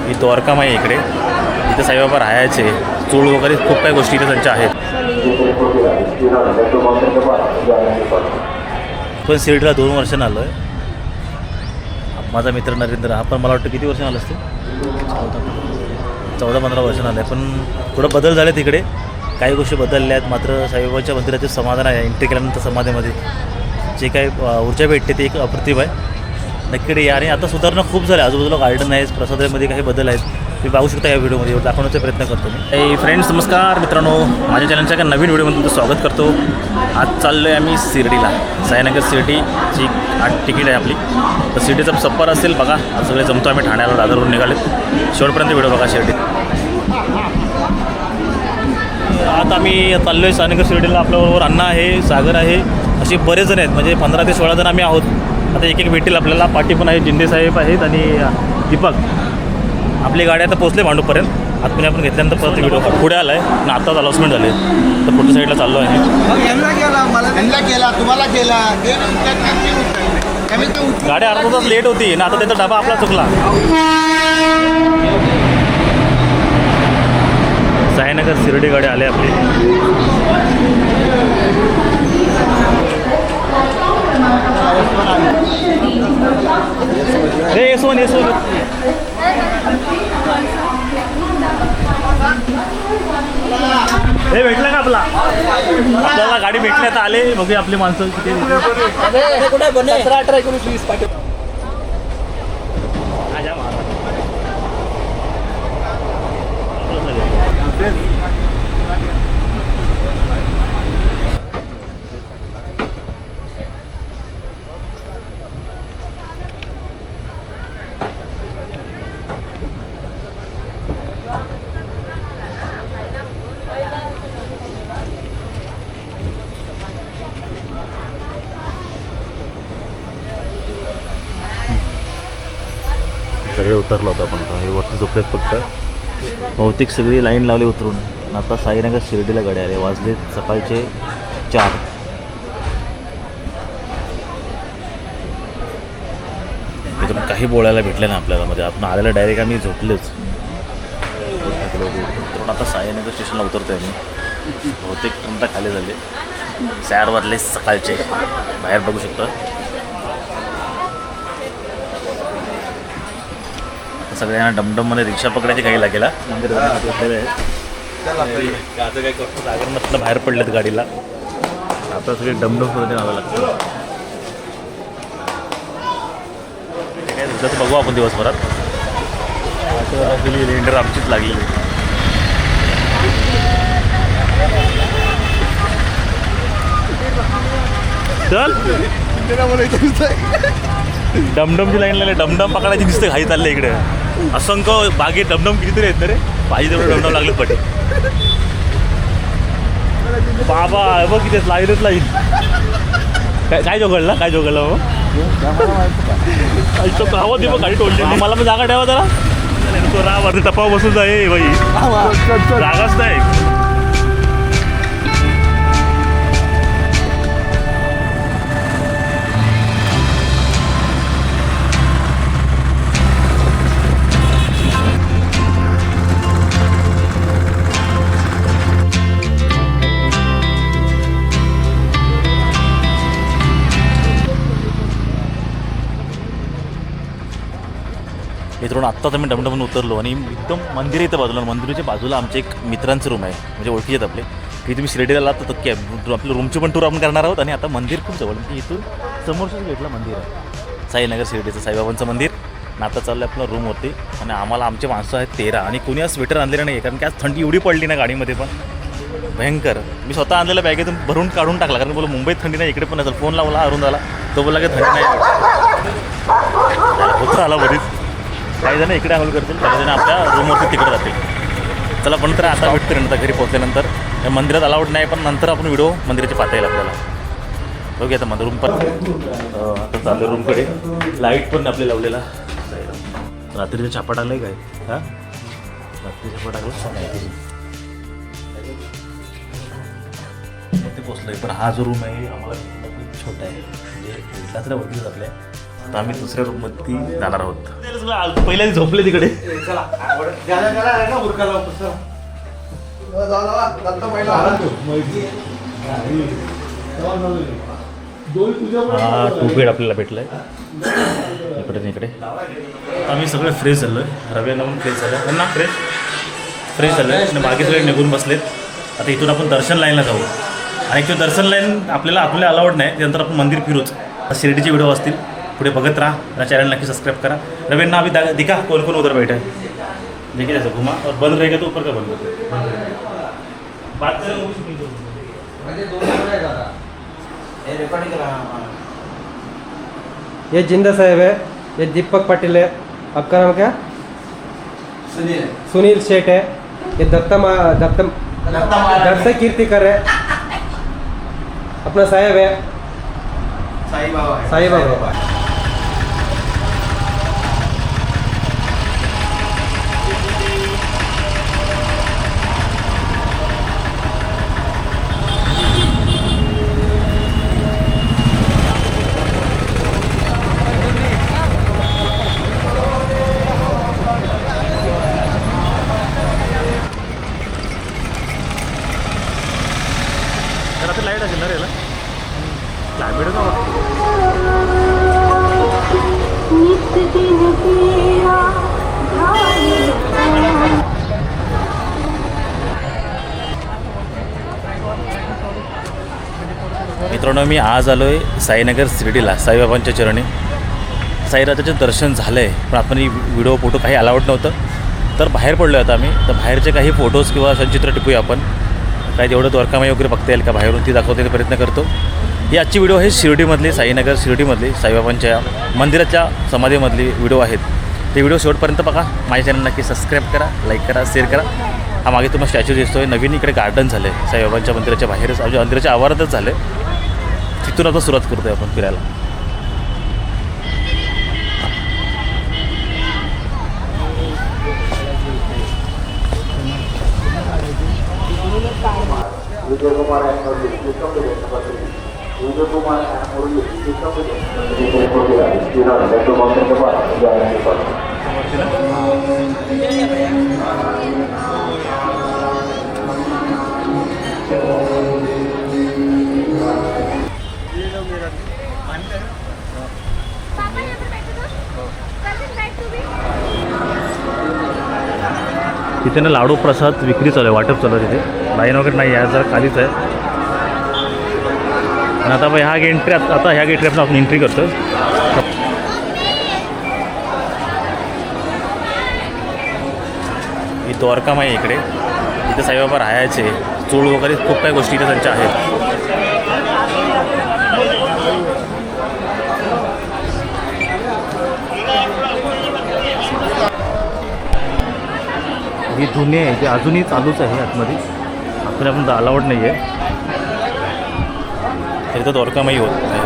ही द्वारकामाई इकडे, इथे साईबाबा राहायचे, चूळ वगैरे खूप काही गोष्टी इथे त्यांच्या आहेत. पण शिर्डीला 2 वर्षांनी आलो आहे. माझा मित्र नरेंद्र, हा पण मला वाटतं किती वर्षांनी आलं असते, 14-15 वर्षांनी आलं आहे. पण थोडं बदल झाले तिकडे, काही गोष्टी बदलल्या आहेत. मात्र साईबाबाच्या मंदिराचे समाधान आहे. एंट्री केल्यानंतर समाधीमध्ये जे काही ऊर्जा भेटते ते एक अप्रतिम आहे. नक्की या. आणि आता सुधारणा खूप झाल्या, आजूबाजूला गार्डन आहे, प्रसादामध्ये काही बदल आहेत, तुम्ही पाहू शकता या व्हिडिओमध्ये, दाखवण्याचा प्रयत्न करतो मी. फ्रेंड्स नमस्कार मित्रांनो, माझ्या चॅनलच्या एका नवीन व्हिडिओमध्ये तुमचं स्वागत करतो. आज चाललो आहे आम्ही शिर्डीला, साईनगर शिर्डीची तिकीट आहे आपली. तर शिर्डीचा सफर असेल बघा. आज सगळे जमतो आम्ही ठाण्याला, दादरवरून निघालेत. शेवटपर्यंत व्हिडिओ बघा शिर्डीत. आता आम्ही चाललो आहे साईनगर शिर्डीला. आपल्याबरोबर अण्णा आहे, सागर आहे, असे बरेच जण आहेत, म्हणजे 15 ते 16 जण आम्ही आहोत. आता एक भेटतील आपल्याला. पाटी पण आहे, जिंदे साहेब आहेत आणि दीपक. आपली गाडी आता पोहोचले भांडूपर्यंत. आतमध्ये आपण घेतल्यानंतर परत व्हिडिओ पुढे आला आहे आणि आत्ताच अनाउन्समेंट झाले, तर पुढच्या साईडला चाललो आहे. गाडी अर्धा तास लेट होती ना, आता त्याचा डबा आपला चुकला. साईनगर शिर्डी गाडी आली आपली. येसोन हे भेटलं का आपल्याला गाडी भेटण्यात आले. बघूया आपली माणसं किती. 17, 18, 19, 20 पाठी. सगळे उतरलो होतो आपण. हे वरती झोपलेत फक्त. बहुतेक सगळी लाईन लावली उतरून. आता साईनगर शिर्डीला गाडी आले. वाजले सकाळचे 4. तिथून काही बोलायला भेटलं ना आपल्याला, म्हणजे आपण आलेला डायरेक्ट आम्ही झोपलेच. उतरून आता साईनगर स्टेशनला उतरतो आहे मी. बहुतेक घंटा खाली झाले. 4 वाजले सकाळचे. बाहेर बघू शकतो. सगळ्यांना डमडममध्ये रिक्षा पकडायची काही लागेला. मंदिर जाण्यासाठी उठलेले आहेत. आता काय करतो, सागर म्हटलं बाहेर पडलेत गाडीला. आता सगळे डमडममध्ये न्यावं लागतं. काय दुसऱ्याचं बघू आपण दिवसभरात. आता लेंडर आमचीच लागलेली. चल डमडमची लाईन लागली. डमडम पकडायची दिसते घाई चालले इकडे. असंख्य बागे डमडम कितीतरी आहेत ना रे. पाहिजे तेवढे डमडम लागले पटे. बाबा बघ किती लाईनच लाईन. काय जोगळला मग हवं दे. मग गाडी टोलली. मला पण जागा ठेवा जरा. तो रावरती टपाव बसून जाई बाई, जागाच नाही. मित्रांनो आत्ताच आम्ही डमडमून उतरलो आणि एकदम मंदिर इथं बाजूला. मंदिराच्या बाजूला आमचे एक मित्रांचं रूम आहे, म्हणजे ओळखी आहेत आपले, की तुम्ही शिर्डीला आलात तर नक्की आपलं रूमची पण टूर आपण करणार आहोत. आणि आता मंदिर खूप जवळ, म्हणजे इथून समोरच्याच गेटला मंदिर आहे साईनगर शिर्डीचं साईबाबांचं मंदिर. आता चाललं आहे आपलं रूमवरती. आणि आम्हाला आमचे माणसं आहेत 13 आणि कोणी आज स्वेटर आणलेलं नाही, कारण की आज थंडी एवढी पडली ना गाडीमध्ये पण भयंकर. मी स्वतः आणलेल्या बॅगेतून भरून काढून टाकला, कारण बोला मुंबईत थंडी नाही, इकडे पण असेल. फोन लावला अरुण झाला, तो बोलला की थंडी नाही. होतं आला बरीच. काही जण इकडे आंघोळ करतील, काही जण आपल्या रूमवरती तिकडे जातील. चला पण तर आता भेटते नंतर घरी पोहोचल्यानंतर. मंदिरात अलाउड नाही, पण नंतर आपण व्हिडिओ मंदिराची पाहता येईल आपल्याला. बघूया आता रूम पण आता चाललं रूमकडे. लाईट पण आपले लावलेला. रात्रीचा छापा टाकलाय काय? हां रात्री छापा टाकला ते पोचलोय. पण हा जो रूम आहे आम्हाला छोटा आहे, म्हणजे भेटला तर वरतीच आपल्या तर आम्ही दुसऱ्या रूममध्ये जाणार आहोत. पहिल्या झोपले तिकडे. हा 2 बेड आपल्याला भेटलाय इकडे इकडे. आम्ही सगळे फ्रेश झालो आहे. रव्यानं पण फ्रेश झालं त्यांना फ्रेश झालं आहे आणि बाकी सगळे निघून बसलेत. आता इथून आपण दर्शन लाईनला जाऊ. आणि ॲक्च्युली दर्शन लाईन आपल्याला अलाउड नाही. त्यानंतर आपण मंदिर फिरूच. शिर्डीचे व्हिडिओ असतील पुढे बघत राहा. या चॅनल नक्की सबस्क्राईब करा. रवींना अभी दिखा कौन कौन उधर बैठा है. देखिए जैसे घुमा और बंद रहेगा तो ऊपर का बंद कर बात ये जिंदा साहब है, ये दीपक पाटिल है. आपका नाम क्या? सुनील शेठ है. ये दत्त कीर्तिकर है. अपना साहेब है साई बाबा. लाईट असेल ना रे याला. क्लायमेट का मित्रांनो, मी आज आलो आहे साईनगर शिर्डीला साईबाबांच्या चरणी. साईराजाचं दर्शन झालं आहे पण आपण व्हिडिओ फोटो काही अलाउड नव्हतं तर बाहेर पडलो आता आम्ही. तर बाहेरचे काही फोटोज किंवा संचित्र टिपूया आपण. काय तेवढं द्वारकामाई वगैरे बघता येईल का बाहेरून ती दाखवण्याचा प्रयत्न करतो. ही आजची व्हिडिओ आहे शिर्डीमधली साईनगर शिर्डीमधली साईबाबांच्या मंदिराच्या समाधीमधली व्हिडिओ आहेत. ते व्हिडिओ शेवटपर्यंत बघा. माझ्या चॅनल नक्की सबस्क्राईब करा, लाईक करा, शेअर करा. हा मागे तुम्हाला स्टॅच्यू दिसतो आहे. नवीन इकडे गार्डन झालं आहे साईबाबांच्या मंदिराच्या बाहेरच, म्हणजे मंदिराच्या आवारातच झालं आहे. तिथून आता सुरुवात करतो आहे आपण फिरायला. तिथे ना लाडू प्रसाद विक्री चालू आहे, वाटप चालू आहे. तिथे लाईन वगैरे नाही आहे, जरा खालीच आहे. आणि आता ह्या एंट्री आता ह्या गेटरी आपण एंट्री करतो. ही द्वारकामाई इकडे. इथे साईबाबा राहायचे, चूळ वगैरे खूप काही गोष्टी इथे त्यांच्या आहेत. ही जुनी आहे, ती अजूनही चालूच आहे आतमध्ये. आपण अलाउड नाही आहे तरी तर द्वारकामाई होत नाही.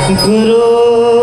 गुरु